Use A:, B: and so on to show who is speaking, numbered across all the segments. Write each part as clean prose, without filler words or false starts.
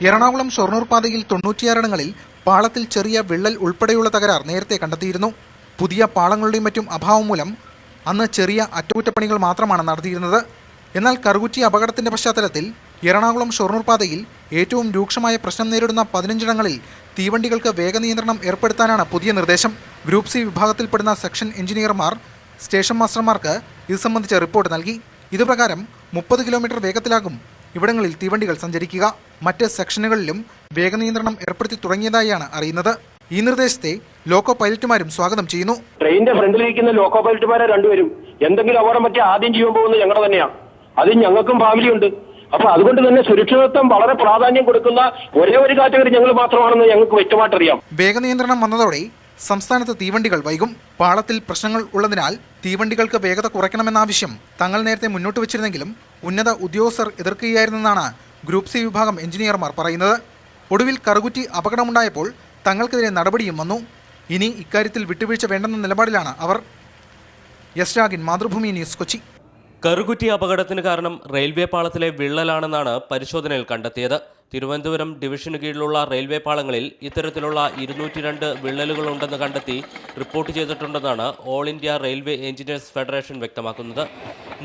A: എറണാകുളം ഷൊർണൂർ പാതയിൽ 96 പാളത്തിൽ ചെറിയ വിള്ളൽ ഉൾപ്പെടെയുള്ള തകരാർ നേരത്തെ കണ്ടെത്തിയിരുന്നു. പുതിയ പാളങ്ങളുടെയും മറ്റും അഭാവം മൂലം അന്ന് ചെറിയ അറ്റകുറ്റപ്പണികൾ മാത്രമാണ് നടത്തിയിരുന്നത്. എന്നാൽ കറുകുറ്റി അപകടത്തിന്റെ പശ്ചാത്തലത്തിൽ എറണാകുളം ഷൊർണൂർ പാതയിൽ ഏറ്റവും രൂക്ഷമായ പ്രശ്നം നേരിടുന്ന 15 തീവണ്ടികൾക്ക് വേഗനിയന്ത്രണം ഏർപ്പെടുത്താനാണ് പുതിയ നിർദ്ദേശം. ഗ്രൂപ്പ് സി വിഭാഗത്തിൽപ്പെടുന്ന സെക്ഷൻ എഞ്ചിനീയർമാർ സ്റ്റേഷൻ മാസ്റ്റർമാർക്ക് ഇത് സംബന്ധിച്ച റിപ്പോർട്ട് നൽകി. ഇതുപ്രകാരം 30 കിലോമീറ്റർ വേഗത്തിലാകും ഇവിടങ്ങളിൽ തീവണ്ടികൾ സഞ്ചരിക്കുക. മറ്റ് സെക്ഷനുകളിലും വേഗനിയന്ത്രണം ഏർപ്പെടുത്തി തുടങ്ങിയതായാണ് അറിയുന്നത്. ഈ നിർദ്ദേശത്തെ ലോക്കോ പൈലറ്റുമാരും സ്വാഗതം ചെയ്യുന്നു.
B: ട്രെയിനിന്റെ ഫ്രണ്ടിലിരിക്കുന്ന ലോക്കോ പൈലറ്റുമാരെ രണ്ടുപേരും എന്തെങ്കിലും അപകടം പറ്റി ആദ്യം ചെയ്യാൻ പോകുന്നത് ഞങ്ങൾ തന്നെയാണ്. അതിൽ ഞങ്ങൾക്കും ഫാമിലിയുണ്ട്. അപ്പൊ അതുകൊണ്ട് തന്നെ സുരക്ഷിതത്വം വളരെ പ്രാധാന്യം കൊടുക്കുന്ന ഒരേ ഒരു കാറ്റഗറി ഞങ്ങൾ മാത്രമാണെന്ന് ഞങ്ങൾക്ക് വ്യക്തമായിട്ടറിയാം.
A: വേഗനിയന്ത്രണം വന്നതോടെ സംസ്ഥാനത്ത് തീവണ്ടികൾ വൈകും. പാളത്തിൽ പ്രശ്നങ്ങൾ ഉള്ളതിനാൽ തീവണ്ടികൾക്ക് വേഗത കുറയ്ക്കണമെന്ന ആവശ്യം തങ്ങൾ നേരത്തെ മുന്നോട്ട് വെച്ചിരുന്നെങ്കിലും ഉന്നത ഉദ്യോഗസ്ഥർ എതിർക്കുകയായിരുന്നെന്നാണ് ഗ്രൂപ്പ് സി വിഭാഗം എഞ്ചിനീയർമാർ പറയുന്നത്. ഒടുവിൽ കറുകുറ്റി അപകടമുണ്ടായപ്പോൾ തങ്ങൾക്കെതിരെ നടപടിയും വന്നു. ഇനി ഇക്കാര്യത്തിൽ വിട്ടുവീഴ്ച വേണ്ടെന്ന നിലപാടിലാണ് അവർ. S Ragin, Mathrubhumi news, Kochi.
C: കറുകുറ്റി അപകടത്തിന് കാരണം റെയിൽവേ പാളത്തിലെ വിള്ളലാണെന്നാണ് പരിശോധനയിൽ കണ്ടെത്തിയത്. തിരുവനന്തപുരം ഡിവിഷന് കീഴിലുള്ള റെയിൽവേ പാളങ്ങളിൽ ഇത്തരത്തിലുള്ള 202 വിള്ളലുകളുണ്ടെന്ന് കണ്ടെത്തി റിപ്പോർട്ട് ചെയ്തിട്ടുണ്ടെന്നാണ് all India railway engineers federation വ്യക്തമാക്കുന്നത്.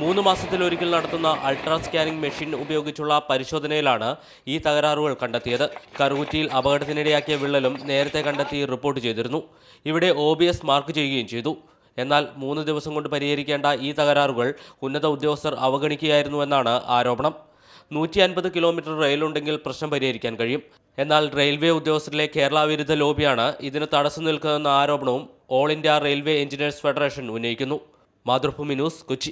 C: 3 മാസത്തിലൊരിക്കൽ നടത്തുന്ന അൾട്രാ സ്കാനിംഗ് മെഷീൻ ഉപയോഗിച്ചുള്ള പരിശോധനയിലാണ് ഈ തകരാറുകൾ കണ്ടെത്തിയത്. കറുകുറ്റിയിൽ അപകടത്തിനിടയാക്കിയ വിള്ളലും നേരത്തെ കണ്ടെത്തി റിപ്പോർട്ട് ചെയ്തിരുന്നു. ഇവിടെ OBS മാർക്ക് ചെയ്യുകയും ചെയ്തു. എന്നാൽ 3 ദിവസം കൊണ്ട് പരിഹരിക്കേണ്ട ഈ തകരാറുകൾ ഉന്നത ഉദ്യോഗസ്ഥർ അവഗണിക്കുകയായിരുന്നുവെന്നാണ് ആരോപണം. 150 കിലോമീറ്റർ റെയിലുണ്ടെങ്കിൽ പ്രശ്നം പരിഹരിക്കാൻ കഴിയും. എന്നാൽ റെയിൽവേ ഉദ്യോഗസ്ഥരിലെ കേരള വിരുദ്ധ ലോബിയാണ് ഇതിന് തടസ്സം നിൽക്കുന്നതെന്ന ആരോപണവും all India railway engineers federation ഉന്നയിക്കുന്നു. മാതൃഭൂമി ന്യൂസ്, കൊച്ചി.